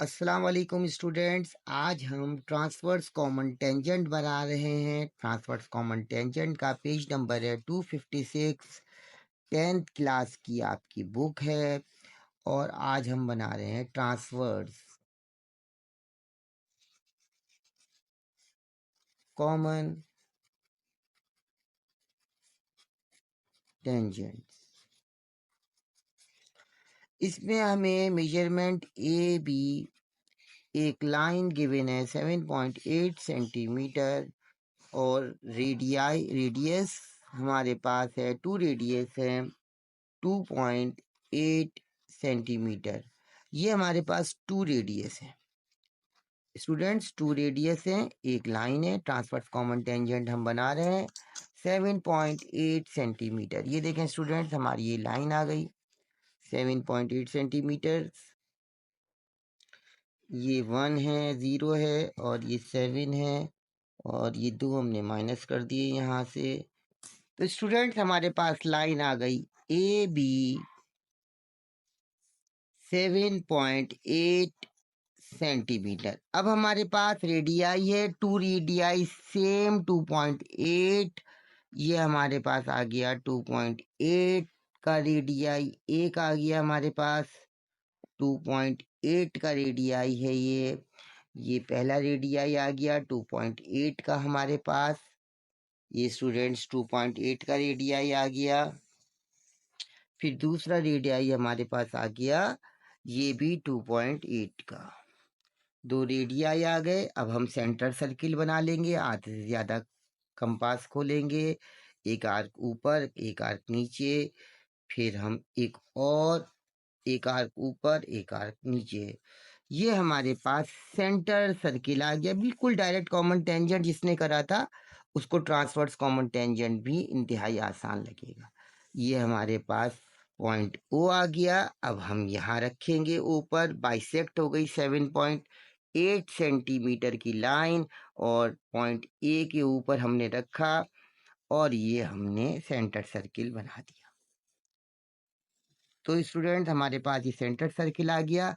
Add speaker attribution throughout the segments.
Speaker 1: अस्सलाम वालेकुम स्टूडेंट्स। आज हम ट्रांसवर्स कॉमन टेंजेंट बना रहे हैं। ट्रांसवर्स कॉमन टेंजेंट का पेज नंबर है 256। 10th क्लास की आपकी बुक है और आज हम बना रहे हैं ट्रांसवर्स कॉमन टेंजेंट। इसमें हमें मेजरमेंट ए बी, एक लाइन गिवन है 7.8 सेंटीमीटर और रेडियस हमारे पास है 2 रेडियस है 2.8 सेंटीमीटर। ये हमारे पास 2 रेडियस है स्टूडेंट्स, 2 रेडियस है, एक लाइन है। ट्रांसवर्स कॉमन टेंजेंट हम बना रहे हैं 7.8 सेंटीमीटर। ये देखें स्टूडेंट्स, हमारी ये लाइन आ गई 7.8 सेंटीमीटर। ये 1 है, 0 है और ये 7 है और ये 2 हमने माइनस कर दिए यहाँ से। तो स्टूडेंट्स हमारे पास लाइन आ गई ए बी 7.8 सेंटीमीटर। अब हमारे पास रेडियाई है 2 रेडियाई सेम 2.8। ये हमारे पास आ गया 2.8 का रेडियाई। एक आ गया हमारे पास 2.8 का रेडियाई है। ये पहला रेडियाई आ गया 2.8 का हमारे पास। ये स्टूडेंट्स 2.8 का रेडियाई आ गया। फिर दूसरा रेडियाई हमारे पास आ गया, ये भी 2.8 का। 2 रेडियाई आ गए। अब हम सेंटर सर्किल बना लेंगे। आधे से ज्यादा कंपास खोलेंगे, एक आर्क ऊपर एक आर्क नीचे, फिर हम एक आर्क ऊपर एक आर्क नीचे। ये हमारे पास सेंटर सर्किल आ गया। बिल्कुल डायरेक्ट कॉमन टेंजेंट जिसने करा था उसको ट्रांसवर्स कॉमन टेंजेंट भी इंतहाई आसान लगेगा। ये हमारे पास पॉइंट ओ आ गया। अब हम यहाँ रखेंगे, ऊपर बाइसेक्ट हो गई 7.8 सेंटीमीटर की लाइन और पॉइंट ए के ऊपर हमने रखा और ये हमने सेंटर सर्किल बना दिया। तो स्टूडेंट हमारे पास ये सेंटर सर्किल आ गया।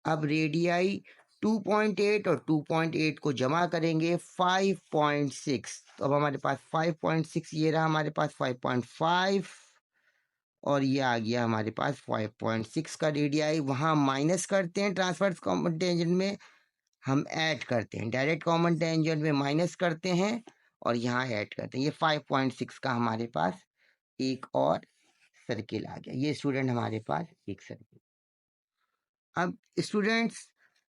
Speaker 1: अब रेडियाई 2.8 और 2.8 को जमा करेंगे 5.6। तो अब हमारे पास 5.6, ये रहा हमारे पास 5.5 और ये आ गया हमारे पास 5.6 का रेडियाई। वहाँ माइनस करते हैं, ट्रांसवर्स कॉमन टेंजेंट में हम ऐड करते हैं। डायरेक्ट कॉमन टेंजेंट में माइनस करते हैं और यहाँ ऐड करते हैं। ये 5.6 का हमारे पास एक और सर्किल आ गया। ये स्टूडेंट हमारे पास एक सर्किल। अब स्टूडेंट्स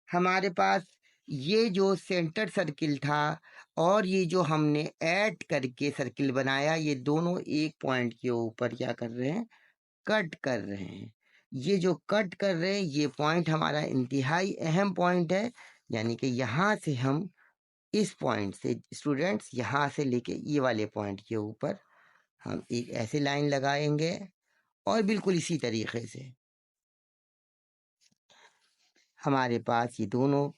Speaker 1: हमारे पास ये जो सेंटर सर्किल था और ये जो हमने ऐड करके सर्किल बनाया, ये दोनों एक पॉइंट के ऊपर क्या कर रहे हैं, कट कर रहे हैं। ये जो कट कर रहे हैं ये पॉइंट हमारा इंतहाई अहम पॉइंट है। यानी कि यहाँ से हम इस पॉइंट से स्टूडेंट्स यहाँ से लेके ये वाले पॉइंट के ऊपर हम एक ऐसे लाइन लगाएंगे और बिल्कुल इसी तरीके से हमारे पास ये दोनों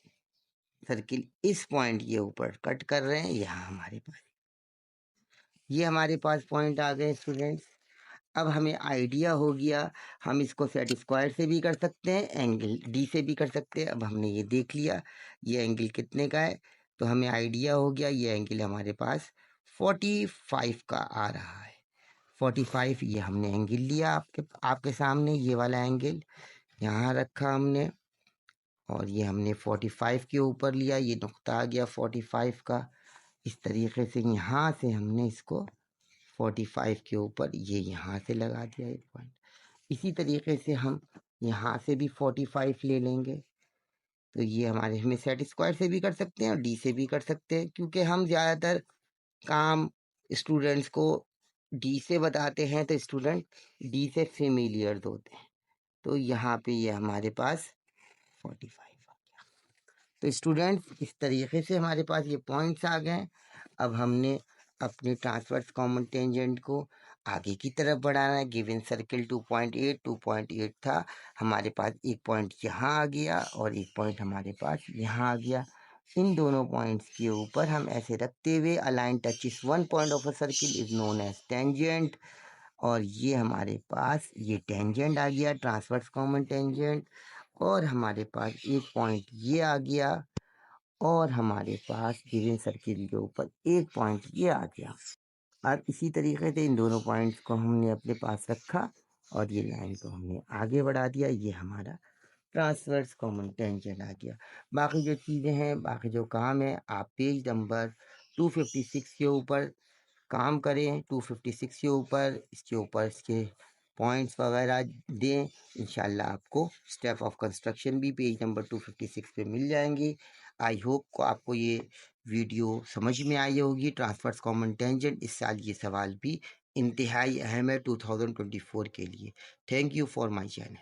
Speaker 1: सर्किल इस पॉइंट के ऊपर कट कर रहे हैं। यहाँ हमारे पास ये हमारे पास पॉइंट आ गए स्टूडेंट्स। अब हमें आइडिया हो गया, हम इसको सेट स्क्वायर से भी कर सकते हैं, एंगल डी से भी कर सकते हैं। अब हमने ये देख लिया ये एंगल कितने का है, तो हमें आइडिया हो गया ये एंगल हमारे पास 45 का आ रहा है। 45 ये हमने एंगल लिया आपके सामने, ये वाला एंगल यहाँ रखा हमने और ये हमने 45 के ऊपर लिया। ये नुक्ता आ गया 45 का। इस तरीके से यहाँ से हमने इसको 45 के ऊपर ये यहाँ से लगा दिया एक पॉइंट। इसी तरीके से हम यहाँ से भी 45 ले लेंगे। तो ये हमारे हमें सेट स्क्वायर से भी कर सकते हैं और डी से भी कर सकते हैं, क्योंकि हम ज़्यादातर काम स्टूडेंट्स को डी से बताते हैं तो स्टूडेंट डी से फेमिलियर होते हैं। तो यहाँ पे ये हमारे पास 45 आ गया। तो स्टूडेंट्स इस तरीके से हमारे पास ये पॉइंट्स आ गए। अब हमने अपने ट्रांसवर्स कॉमन टेंजेंट को आगे की तरफ बढ़ाना है। गिवन सर्किल 2.8 था, हमारे पास एक पॉइंट यहाँ आ गया और एक पॉइंट हमारे पास यहाँ आ गया। इन दोनों पॉइंट्स के ऊपर हम ऐसे रखते हुए a line touches one point of a circle is known as tangent. और ये हमारे पास ये टेंजेंट आ गया, ट्रांसवर्स कॉमन टेंजेंट। और हमारे पास एक पॉइंट ये आ गया और हमारे पास गिवन सर्किल के ऊपर एक पॉइंट ये आ गया। अब इसी तरीके से इन दोनों पॉइंट्स को हमने अपने पास रखा और ये लाइन को हमने आगे बढ़ा दिया। ये हमारा ट्रांसवर्स कॉमन टेंजेंट आ गया। बाकी जो चीज़ें हैं, बाकी जो काम है, आप पेज नंबर 256 के ऊपर काम करें। 256 के ऊपर इसके पॉइंट्स वगैरह दें। इंशाल्लाह आपको स्टेप ऑफ कंस्ट्रक्शन भी पेज नंबर 256 पे मिल जाएंगे। आई होप को आपको ये वीडियो समझ में आई होगी। ट्रांसवर्स कॉमन टेंजेंट इस साल ये सवाल भी इंतहाई अहम है 2024 के लिए। Thank you for my channel.